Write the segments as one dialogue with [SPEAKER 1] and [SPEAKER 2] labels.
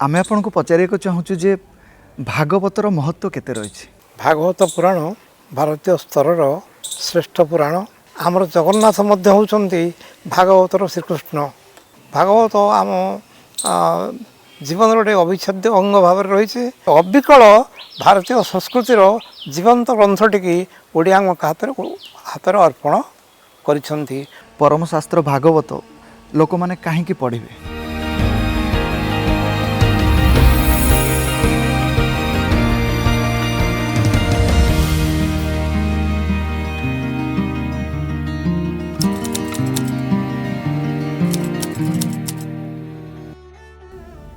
[SPEAKER 1] आमे आपन को पचारे को चाहूँ जे भागवतर महत्व केते रही।
[SPEAKER 2] भागवत पुराण भारतीय स्तर श्रेष्ठ पुराण। आमर जगन्नाथ मध्य होउछन्ति भागवतर श्रीकृष्ण। भागवत आम जीवन गोटे अविच्छेद्य अंग भाव रही। अविकल भारतीय संस्कृतिर जीवंत ग्रंथटी ओडिया हाथ अर्पण करिसेंति।
[SPEAKER 1] परम शास्त्र भागवत लोक माने काहेकि पढ़िबे?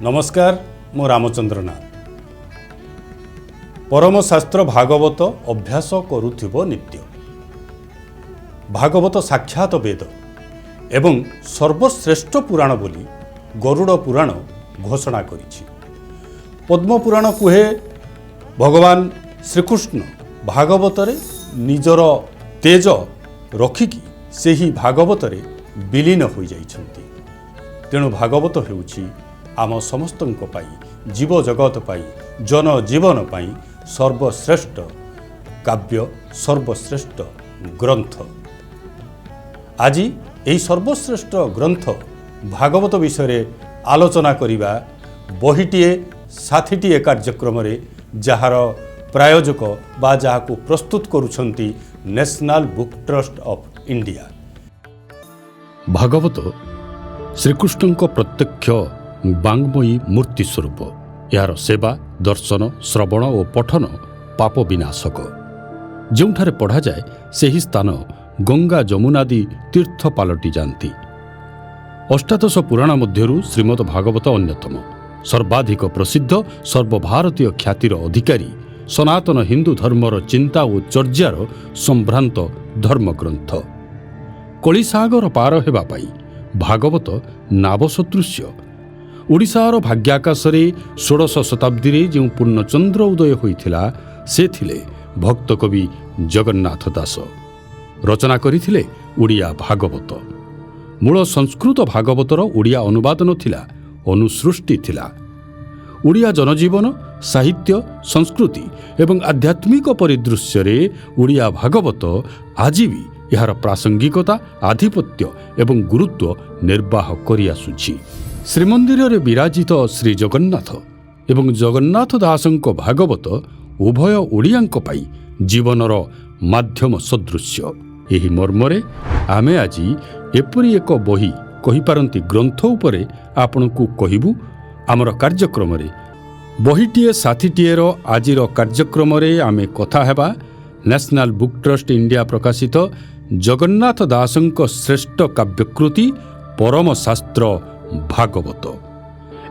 [SPEAKER 3] नमस्कार, मो रामचंद्र नाथ। परम शास्त्र भागवत अभ्यास करुथिबो नित्य। भागवत साक्षात वेद एवं सर्वश्रेष्ठ पुराण बोली गरुड़ पुराण घोषणा करिछि। पद्म पुराण कुहे भगवान श्रीकृष्ण भागवतरे निजर तेज रखिकी सेही भागवतरे विलीन हो जाइछन्ति। तेणु भागवत हेउछि आम समस्तंक पाई, जीव जगत पाई, जन जीवन पाई सर्वश्रेष्ठ काव्य, सर्वश्रेष्ठ ग्रंथ। आज यही सर्वश्रेष्ठ ग्रंथ भागवत विषय आलोचना करिबा बहिटीए साथीटीए कार्यक्रम रे जहार प्रायोजक बा जहाकू प्रस्तुत करुछंती national book trust of India. Bhagavat Shrikrishna प्रत्यक्ष बांग्मयी मूर्ति स्वरूप। यार सेवा, दर्शन, श्रवण और पठन पाप विनाशक। जोंठारे पढ़ा जाए सेही स्थान गंगा जमुनादि तीर्थ पालटि जाती। अष्टादश पुराण मध्यरु श्रीमद् भागवत अन्यतम, सर्वाधिक प्रसिद्ध, सर्वभारतीय ख्यातिर अधिकारी, सनातन हिंदू धर्मर चिंता और चर्यार संभ्रांत धर्मग्रंथ। कलिसागर पार हेबा पाई भागवत नावसदृश्य। ओडिशार भाग्याकाशरे 16 शताब्दी जो पूर्णचंद्र उदय होइथिला से थिले भक्त कवि जगन्नाथ दास। रचना करिथिले ओडिया भागवत। मूल संस्कृत भागवतर ओडिया अनुवाद नथिला, अनुसृष्टि थिला। ओडिया जनजीवन, साहित्य, संस्कृति एवं आध्यात्मिक परिदृश्य रे ओडिया भागवत आज भी यार प्रासंगिकता, आधिपत्य एवं गुरुत्व निर्वाह करि आसुछि। श्रीमंदिर रे विराजित श्री जगन्नाथ एवं जगन्नाथ दासंक भागवत उभय ओडियांक पाई जीवनर माध्यम सदृश्य। एही मर्मरे आमे आजी एपरी एक बही कहिपारंती ग्रंथ उपरे आपनकू कहिबू आमर कार्यक्रम रे। बहीटीए साथीटीएर आजिर कार्यक्रम रे आमे कथा हेबा नेशनल बुक ट्रस्ट इंडिया प्रकाशित जगन्नाथ दासंक श्रेष्ठ काव्यकृति परम शास्त्र भागवत।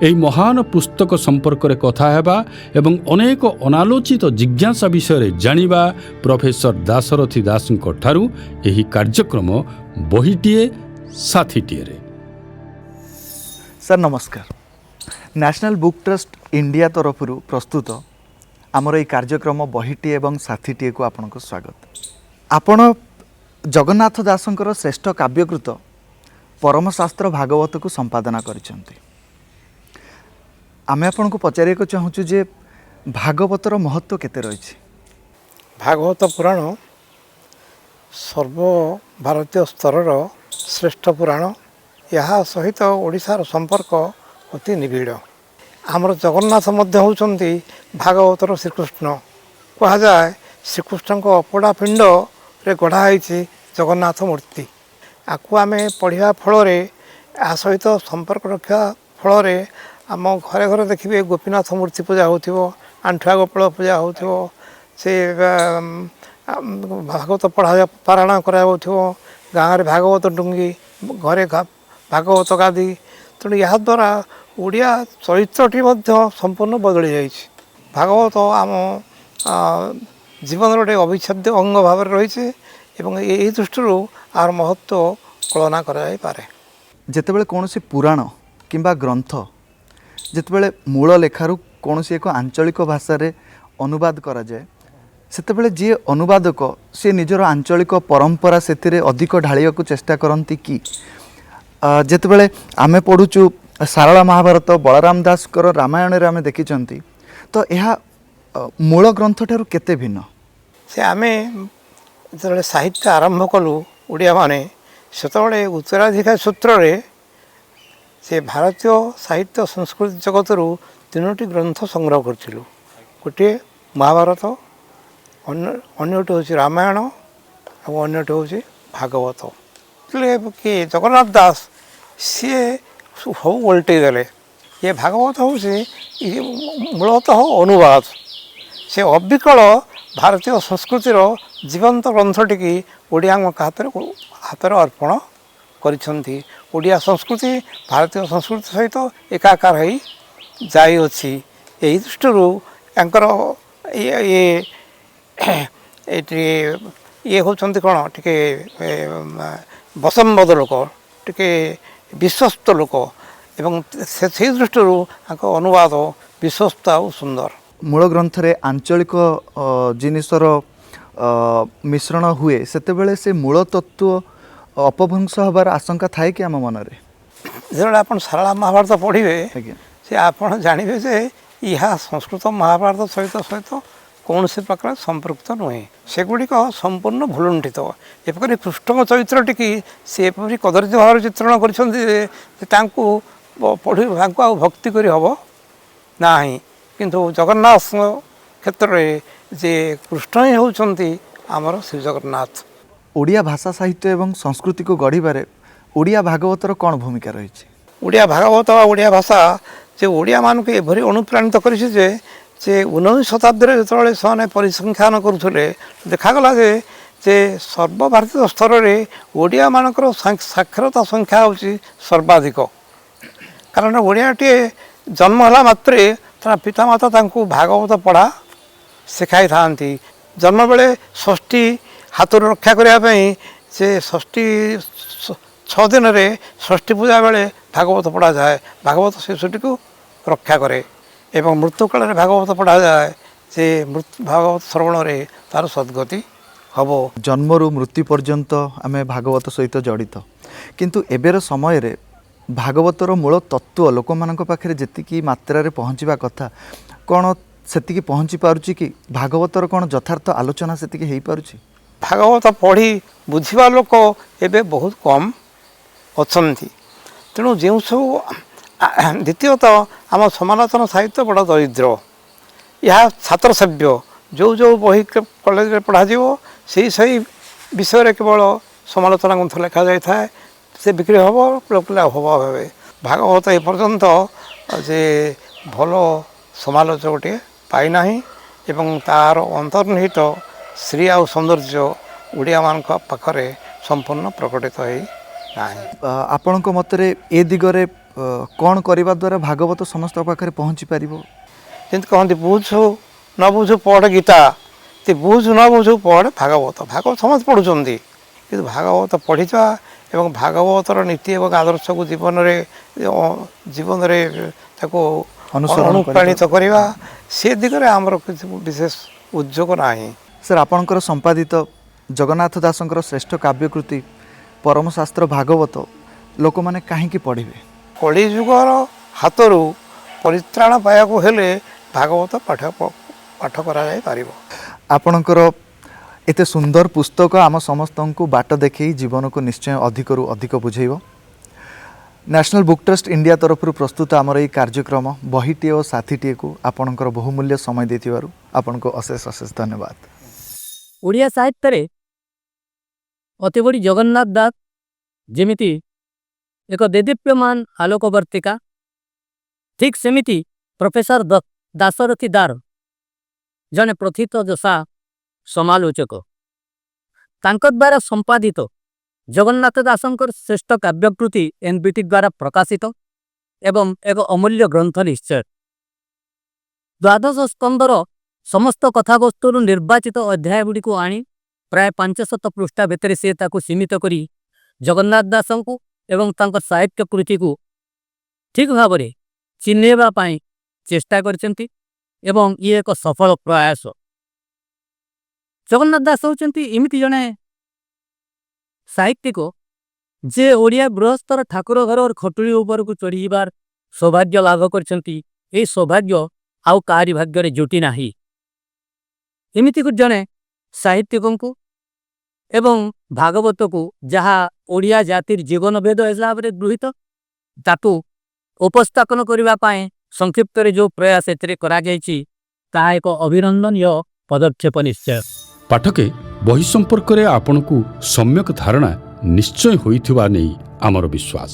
[SPEAKER 3] एही महान पुस्तक संपर्क रे कथा हेबा एवं अनेक अनालोचित जिज्ञासा विषय जानिबा प्रोफेसर दाशरथी दासंक ठारू एही कार्यक्रम बहीटीए साथीटीए रे।
[SPEAKER 1] सर नमस्कार। नेशनल बुक ट्रस्ट इंडिया तरफ प्रस्तुत आमर ये कार्यक्रम बहीटीए एवं साथीटीए को आपनको स्वागत। आपण जगन्नाथ दासंकर श्रेष्ठ काव्यकृत परम शास्त्र भागवत को संपादना करिसेंति। आमे आपन को पचारे को चाहूँ जे भागवतर महत्व केते रही।
[SPEAKER 2] भागवत पुराण सर्व भारतीय स्तर श्रेष्ठ पुराण। यहाँ सहित ओडिशार संपर्क अति निबिड़। आमर जगन्नाथ मध्य होउछन्ति भागवतर श्रीकृष्ण। कहा जाए श्रीकृष्ण को अपड़ा पिंड रे गढ़ा होइछि जगन्नाथ मूर्ति। आकु आमे पढ़िया फल आ सहित संपर्क रखा फल आम घरे घरे देखिए गोपीनाथ मूर्ति पूजा हो, आंठुआ गोपाल पूजा हो, से भागवत पढ़ा पारायण करा गाँव में भागवत डुंगी घरे भागवत गादी। तेणु या द्वारा ओडिया चरित्रटी संपूर्ण बदली जाइए। भागवत आम जीवन गोटे अविच्छेद्य अंग भाव रही। यही दृष्टि आर महत्व कल्पना करे।
[SPEAKER 1] जेतेबेले कोनोसी पुराण किंबा ग्रंथ जेतेबेले मूल लेखारु कोनोसी एक आंचलिक भाषा रे अनुवाद करा जाए सेतेबेले जी अनुवादक से निजर आंचलिक परंपरा सेतिरे अधिक ढालिया को चेष्टा करंती कि जेतेबेले आमे पढुचु ସାରଳା ମହାଭାରତ ବଳରାମ ଦାସଙ୍କର ରାମାୟଣରେ ଆମେ ଦେଖିଛନ୍ତି ତ ଏହା ମୂଳ ଗ୍ରନ୍ଥଠାରୁ କେତେ ଭିନ୍ନ?
[SPEAKER 2] ସେ ଆମେ ଯେତେବେଳେ ସାହିତ୍ୟ ଆରମ୍ଭ କଲୁ ଓଡ଼ିଆମାନେ, ସେତେବେଳେ ଉତ୍ତରାଧିକାର ସୂତ୍ରରେ ସେ ଭାରତୀୟ ସାହିତ୍ୟ ସଂସ୍କୃତି ଜଗତରୁ 3ଟି ଗ୍ରନ୍ଥ ସଂଗ୍ରହ କରିଥିଲୁ। ଗୋଟିଏ ମହାଭାରତ, ଅନ୍ୟଟି ହେଉଛି ରାମାୟଣ ଆଉ ଅନ୍ୟଟି ହେଉଛି ଭାଗବତ। କିଏ ଜଗନ୍ନାଥ ଦାସ ସିଏ ସବୁ ଓଲଟେଇ ଦେଲେ। ଏ ଭାଗବତ ହେଉଛି ମୂଳତଃ ଅନୁବାଦ। ସେ ଅବିକଳ ଭାରତୀୟ ସଂସ୍କୃତିର ଜୀବନ୍ତ ଗ୍ରନ୍ଥଟିକି ଓଡ଼ିଆଙ୍କ ହାତରେ ଅର୍ପଣ କରିଛନ୍ତି। ଓଡ଼ିଆ ସଂସ୍କୃତି ଭାରତୀୟ ସଂସ୍କୃତି ସହିତ ଏକାକାର ହୋଇ ଯାଇଅଛି। ଏହି ଦୃଷ୍ଟିରୁ ତାଙ୍କର ଇଏ ହେଉଛନ୍ତି କ'ଣ ଟିକେ ବସମ୍ବଦ ଲୋକ, ଟିକେ ବିଶ୍ୱସ୍ତ ଲୋକ, ଏବଂ ସେଇ ଦୃଷ୍ଟିରୁ ତାଙ୍କ ଅନୁବାଦ ବିଶ୍ୱସ୍ତ ଆଉ ସୁନ୍ଦର।
[SPEAKER 1] ମୂଳ ଗ୍ରନ୍ଥରେ ଆଞ୍ଚଳିକ ଜିନିଷର ମିଶ୍ରଣ ହୁଏ, ସେତେବେଳେ ସେ ମୂଳ ତତ୍ତ୍ୱ ଅପଭ୍ରଂଶ ହେବାର ଆଶଙ୍କା ଥାଏ କି ଆମ ମନରେ?
[SPEAKER 2] ଯେତେବେଳେ ଆପଣ ସାରଳା ମହାଭାରତ ପଢ଼ିବେ,
[SPEAKER 1] ଆଜ୍ଞା,
[SPEAKER 2] ସେ ଆପଣ ଜାଣିବେ ଯେ ଏହା ସଂସ୍କୃତ ମହାଭାରତ ସହିତ କୌଣସି ପ୍ରକାର ସମ୍ପୃକ୍ତ ନୁହେଁ। ସେଗୁଡ଼ିକ ସମ୍ପୂର୍ଣ୍ଣ ଭୁଲୁଣ୍ଠିତ। ଏପରି କୃଷ୍ଣଙ୍କ ଚରିତ୍ରଟିକି ସେ ଏପରି କଦର୍ଯ୍ୟ ଭାବରେ ଚିତ୍ରଣ କରିଛନ୍ତି ଯେ ତାଙ୍କୁ ଆଉ ଭକ୍ତି କରି ହେବ ନାହିଁ। କିନ୍ତୁ ଜଗନ୍ନାଥଙ୍କ କ୍ଷେତ୍ରରେ ଯେ କୃଷ୍ଣ ହିଁ ହେଉଛନ୍ତି ଆମର ଶ୍ରୀ ଜଗନ୍ନାଥ।
[SPEAKER 1] ଓଡ଼ିଆ ଭାଷା ସାହିତ୍ୟ ଏବଂ ସଂସ୍କୃତିକୁ ଗଢ଼ିବାରେ ଓଡ଼ିଆ ଭାଗବତର କ'ଣ ଭୂମିକା ରହିଛି?
[SPEAKER 2] ଓଡ଼ିଆ ଭାଗବତ ବା ଓଡ଼ିଆ ଭାଷା ଯେ ଓଡ଼ିଆମାନଙ୍କୁ ଏଭଳି ଅନୁପ୍ରାଣିତ କରିଛି ଯେ 19 ଶତାବ୍ଦୀରେ ଯେତେବେଳେ ସେମାନେ ପରିସଂଖ୍ୟାନ କରୁଥିଲେ, ଦେଖାଗଲା ଯେ ସର୍ବଭାରତୀୟ ସ୍ତରରେ ଓଡ଼ିଆମାନଙ୍କର ସାକ୍ଷରତା ସଂଖ୍ୟା ହେଉଛି ସର୍ବାଧିକ। କାରଣ ଓଡ଼ିଆଟିଏ ଜନ୍ମ ହେଲା ମାତ୍ରେ ତା ପିତାମାତା ତାଙ୍କୁ ଭାଗବତ ପଢ଼ା ଶିଖାଇଥାନ୍ତି। ଜନ୍ମ ବେଳେ ଷଷ୍ଠୀ ହାତରୁ ରକ୍ଷା କରିବା ପାଇଁ ସେ 6 ଦିନରେ ଷଷ୍ଠୀ ପୂଜା ବେଳେ ଭାଗବତ ପଢ଼ାଯାଏ। ଭାଗବତ ଶିଶୁଟିକୁ ରକ୍ଷା କରେ ଏବଂ ମୃତ୍ୟୁ କାଳରେ ଭାଗବତ ପଢ଼ାଯାଏ ଯେ ଭାଗବତ ଶ୍ରବଣରେ ତା'ର ସଦ୍ଗତି ହେବ।
[SPEAKER 1] ଜନ୍ମରୁ ମୃତ୍ୟୁ ପର୍ଯ୍ୟନ୍ତ ଆମେ ଭାଗବତ ସହିତ ଜଡ଼ିତ, କିନ୍ତୁ ଏବେର ସମୟରେ ଭାଗବତର ମୂଳ ତତ୍ତ୍ୱ ଲୋକମାନଙ୍କ ପାଖରେ ଯେତିକି ମାତ୍ରାରେ ପହଞ୍ଚିବା କଥା, କ'ଣ ସେତିକି ପହଞ୍ଚି ପାରୁଛି କି? ଭାଗବତର କ'ଣ ଯଥାର୍ଥ ଆଲୋଚନା ସେତିକି ହେଇପାରୁଛି?
[SPEAKER 2] ଭାଗବତ ପଢ଼ି ବୁଝିବା ଲୋକ ଏବେ ବହୁତ କମ୍ ଅଛନ୍ତି। ତେଣୁ ଯେଉଁ ସବୁ ଦ୍ୱିତୀୟତଃ ଆମ ସମାଲୋଚନା ସାହିତ୍ୟ ବଡ଼ ଦରିଦ୍ର। ଏହା ଛାତ୍ରସେବ୍ୟ। ଯେଉଁ ବହି କଲେଜରେ ପଢ଼ାଯିବ ସେହି ବିଷୟରେ କେବଳ ସମାଲୋଚନା ଗ୍ରନ୍ଥ ଲେଖାଯାଇଥାଏ। ସେ ବିକ୍ରି ହେବ, ଲୋକମାନେ ଅଭାବ ହେବେ। ଭାଗବତ ଏପର୍ଯ୍ୟନ୍ତ ଯେ ଭଲ ସମାଲୋଚକଟିଏ ପାଇନାହିଁ ଏବଂ ତା'ର ଅନ୍ତର୍ନିହିତ ଶ୍ରୀ ଆଉ ସୌନ୍ଦର୍ଯ୍ୟ ଓଡ଼ିଆମାନଙ୍କ ପାଖରେ ସମ୍ପୂର୍ଣ୍ଣ ପ୍ରକଟିତ ହୋଇନାହିଁ।
[SPEAKER 1] ଆପଣଙ୍କ ମତରେ ଏ ଦିଗରେ କ'ଣ କରିବା ଦ୍ୱାରା ଭାଗବତ ସମସ୍ତଙ୍କ ପାଖରେ ପହଞ୍ଚି ପାରିବ?
[SPEAKER 2] ଯେମିତି କହନ୍ତି, ବୁଝୁ ନ ବୁଝୁ ପଢ଼ ଗୀତା, ବୁଝୁ ନ ବୁଝୁ ପଢ଼ ଭାଗବତ। ଭାଗବତ ସମସ୍ତେ ପଢ଼ୁଛନ୍ତି, କିନ୍ତୁ ଭାଗବତ ପଢ଼ିବା ଏବଂ ଭାଗବତର ନୀତି ଏବଂ ଆଦର୍ଶକୁ ଜୀବନରେ ତାକୁ ଅନୁପ୍ରାଣିତ କରିବା, ସେ ଦିଗରେ ଆମର କିଛି ବିଶେଷ ଉଦ୍ଯୋଗ ନାହିଁ।
[SPEAKER 1] ସାର୍, ଆପଣଙ୍କର ସମ୍ପାଦିତ ଜଗନ୍ନାଥ ଦାସଙ୍କର ଶ୍ରେଷ୍ଠ କାବ୍ୟକୃତି ପରମଶାସ୍ତ୍ର ଭାଗବତ ଲୋକମାନେ କାହିଁକି ପଢ଼ିବେ?
[SPEAKER 2] କଳିଯୁଗର ହାତରୁ ପରିତ୍ରାଣ ପାଇବାକୁ ହେଲେ ଭାଗବତ ପାଠ କରାଯାଇପାରିବ।
[SPEAKER 1] ଆପଣଙ୍କର ଏତେ ସୁନ୍ଦର ପୁସ୍ତକ ଆମ ସମସ୍ତଙ୍କୁ ବାଟ ଦେଖାଇ ଜୀବନକୁ ନିଶ୍ଚୟ ଅଧିକରୁ ଅଧିକ ବୁଝେଇବ। ନ୍ୟାସନାଲ୍ ବୁକ୍ ଟ୍ରଷ୍ଟ ଇଣ୍ଡିଆ ତରଫରୁ ପ୍ରସ୍ତୁତ ଆମର ଏହି କାର୍ଯ୍ୟକ୍ରମ ବହିଟିଏ ଓ ସାଥୀଟିଏକୁ ଆପଣଙ୍କର ବହୁମୂଲ୍ୟ ସମୟ ଦେଇଥିବାରୁ ଆପଣଙ୍କୁ ଅଶେଷ ଧନ୍ୟବାଦ।
[SPEAKER 4] ଓଡ଼ିଆ ସାହିତ୍ୟରେ ଅତିବଡ଼ି ଜଗନ୍ନାଥ ଦାସ ଯେମିତି ଏକ ଦେଦୀପ୍ୟମାନ ଆଲୋକବର୍ତ୍ତିକା, ଠିକ୍ ସେମିତି ପ୍ରଫେସର ଦାଶରଥୀ ଦାର ଜଣେ ପ୍ରଥିତ ଯଶା ସମାଲୋଚକ। ତାଙ୍କ ଦ୍ୱାରା ସମ୍ପାଦିତ ଜଗନ୍ନାଥ ଦାସଙ୍କର ଶ୍ରେଷ୍ଠ କାବ୍ୟକୃତି NBT ଦ୍ୱାରା ପ୍ରକାଶିତ ଏବଂ ଏକ ଅମୂଲ୍ୟ ଗ୍ରନ୍ଥ ନିଶ୍ଚୟ। ଦ୍ୱାଦଶ ସ୍କନ୍ଧର ସମସ୍ତ କଥାବସ୍ତୁରୁ ନିର୍ବାଚିତ ଅଧ୍ୟାୟଗୁଡ଼ିକୁ ଆଣି ପ୍ରାୟ 500 ପୃଷ୍ଠା ଭିତରେ ସେ ତାକୁ ସୀମିତ କରି ଜଗନ୍ନାଥ ଦାସଙ୍କୁ ଏବଂ ତାଙ୍କ ସାହିତ୍ୟ କୃତିକୁ ଠିକ୍ ଭାବରେ ଚିହ୍ନେଇବା ପାଇଁ ଚେଷ୍ଟା କରିଛନ୍ତି ଏବଂ ଇଏ ଏକ ସଫଳ ପ୍ରୟାସ। ଜଗନ୍ନାଥ ଦାସ ହେଉଛନ୍ତି ଏମିତି ଜଣେ ସାହିତ୍ୟିକ ଯେ ଓଡ଼ିଆ ଗୃହସ୍ଥର ଠାକୁର ଘର ଖଟୁଳି ଉପରକୁ ଚଢ଼ିଯିବାର ସୌଭାଗ୍ୟ ଲାଭ କରିଛନ୍ତି ଏହି ସୌଭାଗ୍ୟ ଆଉ କାହାରି ଭାଗ୍ୟରେ ଜୁଟି ନାହିଁ। ଏମିତି ଜଣେ ସାହିତ୍ୟିକଙ୍କୁ ଏବଂ ଭାଗବତକୁ ଯାହା ଓଡ଼ିଆ ଜାତିର ଜୀବନଭେଦ ହିସାବରେ ଗୃହୀତ ତାକୁ ଉପସ୍ଥାପନ କରିବା ପାଇଁ ସଂକ୍ଷିପ୍ତରେ ଯେଉଁ ପ୍ରୟାସ ଏଥିରେ କରାଯାଇଛି ତାହା ଏକ ଅଭିନନ୍ଦନୀୟ ପଦକ୍ଷେପ ନିଶ୍ଚୟ।
[SPEAKER 3] ପାଠକେ ବହି ସମ୍ପର୍କରେ ଆପଣଙ୍କୁ ସମ୍ୟକ ଧାରଣା ନିଶ୍ଚୟ ହୋଇଥିବା ନେଇ ଆମର ବିଶ୍ୱାସ।